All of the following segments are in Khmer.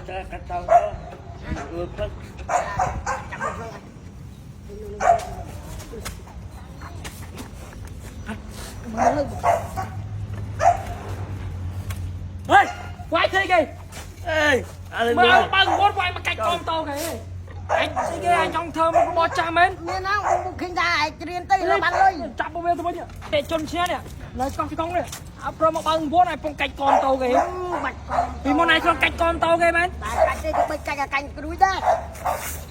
cắt tao đó phất ê quay thế kì ê mà băng quát quay mà cạch con tao kì anh cái kia anh trong thơm nó bó cha mến nên nó kinh ra ai riêng tay nó bắn lên chặt bao nhiêu tôi nhỉ để chôn xe nè lời con cái con này áp pro mà băng quát này phong cạch con tao kì vì món này con cạch con tao kì mến cạnh đây cái cạnh cái đuôi ra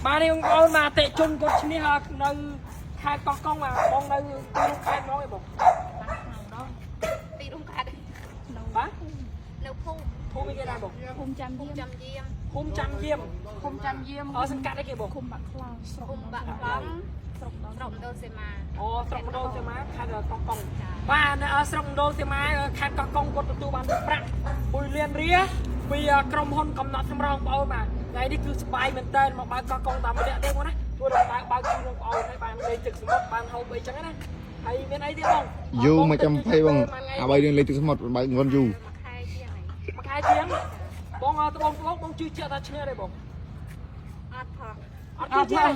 ba đi ông mà tệ chôn con chini ha nơi hai con mà con nơi tôi khai nói bọc đi đúng cả đi bá nấu phun thu mấy cái này bọc phun chăm diêm khung trăm diêm ở sân cát đấy kìa bọc phun bạc lắm rộng đôi xe mà ồ trồng đô xe má khai là con ba ở trồng đô xe má khai con cột tụ bàn bạc bùi liền ria vì cầm hôn cầm nọt trong rong bao mà ngày đi cứ spy mình tên mà ba con tạm đẹp đây quá nè tôi là ba con rong bao này bạn đây trực một bạn hậu bị chẳng á hay bên ấy đi không dù mà chăm phay bằng bây giờ lấy từ một bài ngon dù mà hai tiếng bông chưa chia ta chia đây bông chưa chia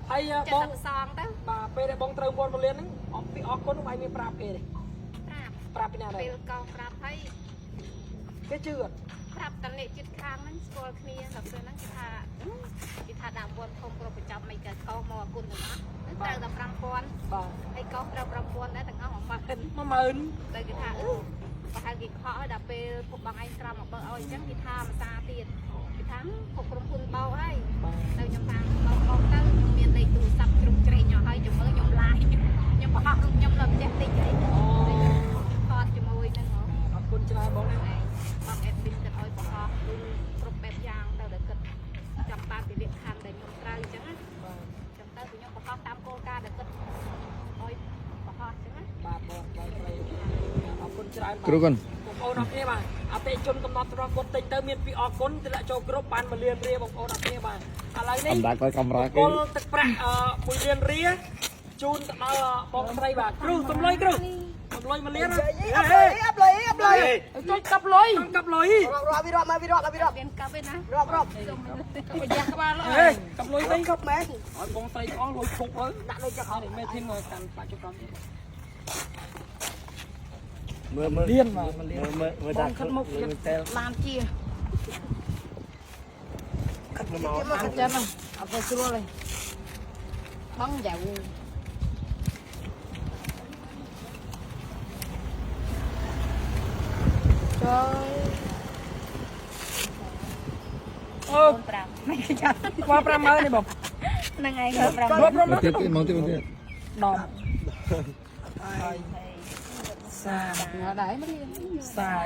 hay bông xong đó bà pe đây bông trâu con một liênហ្នឹងông bị óc con nó bay prap pe đây prap bên nào đây con prap thấy cái chưa prap tận này chít khangហ្នឹងស្គាល់គ្នាដល់ពេលហ្នឹងគេថាដាក់វត្តធំគ្រប់ប្រចាំមិនកើតកោមកគុណទៅណាត្រូវតែ5000បាទហើយកោត្រូវ5000ដែរទាំងអស់10000 10000តែគេថាប្រហែលគេខកដល់ពេលពួកបងឯងក្រំមកបើឲ្យអញ្ចឹងគេថាភាសាទៀតគេថាពួកក្រុមហ៊ុនបោហើយទៅខ្ញុំថាបងទៅខ្ញុំមានលេខទូរស័ព្ទជ្រុំជ្រែងឲ្យខ្ញុំមើលខ្ញុំឡាយខ្ញុំបោះខ្ញុំលើផ្ទះតិចអីថតជាមួយនឹងអរគុណច្រើនបងណា បងអេដមីនទៅឲ្យបោះគ្រប់បែបយ៉ាងទៅដល់គិតចាំបានពីលក្ខខណ្ឌដែលខ្ញុំត្រូវអញ្ចឹងណាចាំទៅខ្ញុំបោះតាមគោលការណ៍ដែលគិតឲ្យបោះអញ្ចឹងណាបាទបងស្រីអរគុណច្រើនបង គ្រូកូន បងប្អូនអរគ្នាបាទអតិជនកំណត់ត្រង់គាត់តិចទៅមានពីអរគុណទម្លាក់ចូលគ្រប់បាន1លានរៀលបងប្អូនអរគ្នាបាទឥឡូវនេះ អំដាច់ទៅកាមេរ៉ាគេ ពលទឹកប្រាក់1លានរៀលជូនទៅដល់បងស្រីបាទគ្រូសំលុយគ្រូសំលុយ1លានអាប់លុយចុចកាប់លុយកាប់លុយ រាប់វិរាប់ មានកាប់ឯណា រាប់ កាប់យ៉ាក្បាលកាប់លុយវិញកាប់ម៉ែឲ្យបងស្រីអស់លុយឈប់ហើយដាក់នៅចុះអត់មេធីមមកកាន់បាច់ចុះកំមើលលៀនមកមើលដាក់ខិតមុខតែ ឡានជា ខិតមក មកចាំអត់ទៅស្រួលទេបងយ៉ាវចូលអូ 5មិនចាំ មក50000នេះបង ហ្នឹងហើយ5 មកទៀតមកទៀត 10សា ងើដែរមកលៀន សា6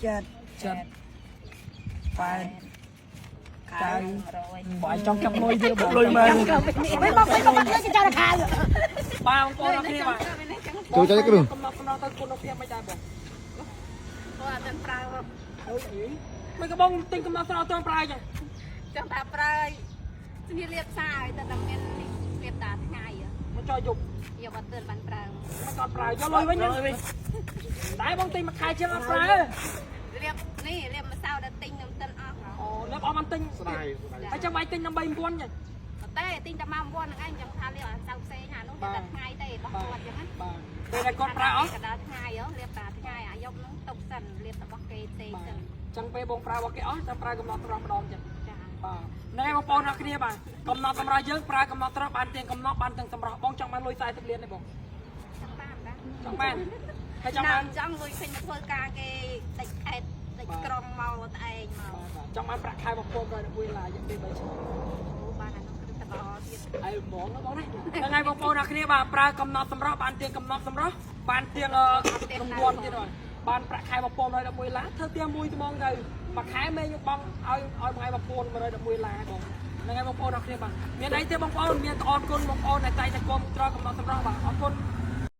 7 8 9បាយចង់កាប់លុយទៀតបងលុយមើល មិនមកគេចោលខាង បងប្អូនអរគ្នាបាទ ចូលចៃគ្រូ កំណត់ទៅគុណភាពមិនដែរបង ព្រោះអត់ទាន់ប្រើ អូយមិនក៏បងទិញកំណត់ទៅអត់ទាន់ប្រើចឹង ចង់ថាប្រើគ្នាលៀបសារឲ្យតែមានលៀបតាថ្ងៃ មកចោលយប់ យកអត់ទាន់បានប្រើ មកក៏ប្រើយកលុយវិញតែបងទិញមួយខែជាងអត់ប្រើ លៀបនេះលៀបម្សៅដែលទិញនឹងតិនអស់ អូលៀបអត់បានទិញស្ដាយហើយចាំបាច់ទិញដើម្បី1000ចឹង តែទិញតែមក9ហ្នឹងឯងចង់ថាលៀបអត់សៅផ្សេងអានោះតែថ្ងៃទេបោះគាត់ចឹងណា បាទពេលតែគាត់ប្រើអស់ កដាលថ្ងៃលៀបតាថ្ងៃអាយកនោះទុកសិនលៀបរបស់គេផ្សេងសិន ចឹងពេលបងប្រើរបស់គេអស់ចាំប្រើកំណត់ត្រង់ម្ដងចឹង ចា បាទណែបងប្អូនអរគ្នាបាទកំណត់សម្រាប់យើងប្រើកំណត់ត្រង់បានទាំងកំណត់បានទាំងសម្រាប់បងចង់បានលុយ40លានទេបង ចង់បានដែរ ចង់បានហើយចង់បាន ចង់លុយឃើញធ្វើការគេតិចខេតតិចក្រុងមកតែឯងមក ចង់បានប្រាក់ខែបងប្អូន100ឡាយ៉ាងពេល3ឆ្នាំ បានអានោះគឺតល្អទៀត ហើយហ្មងបងណាហ្នឹងហើយបងប្អូនអរគ្នាបាទប្រើកំណត់សម្រាប់បានទាំងកំណត់សម្រាប់បានទាំងរង្វាន់ទៀតហើយបានប្រាក់ខែបងប្អូន111ឡាធ្វើទាំងមួយត្មងទៅមួយខែមេខ្ញុំបងឲ្យថ្ងៃបងប្អូន111ឡាបងហ្នឹងហើយបងប្អូនអរគ្នាបាទមានអីទេបងប្អូនមានអរគុណបងប្អូនដែលតែងតែគាំទ្រកំណត់សម្រាប់បាទអរគុណ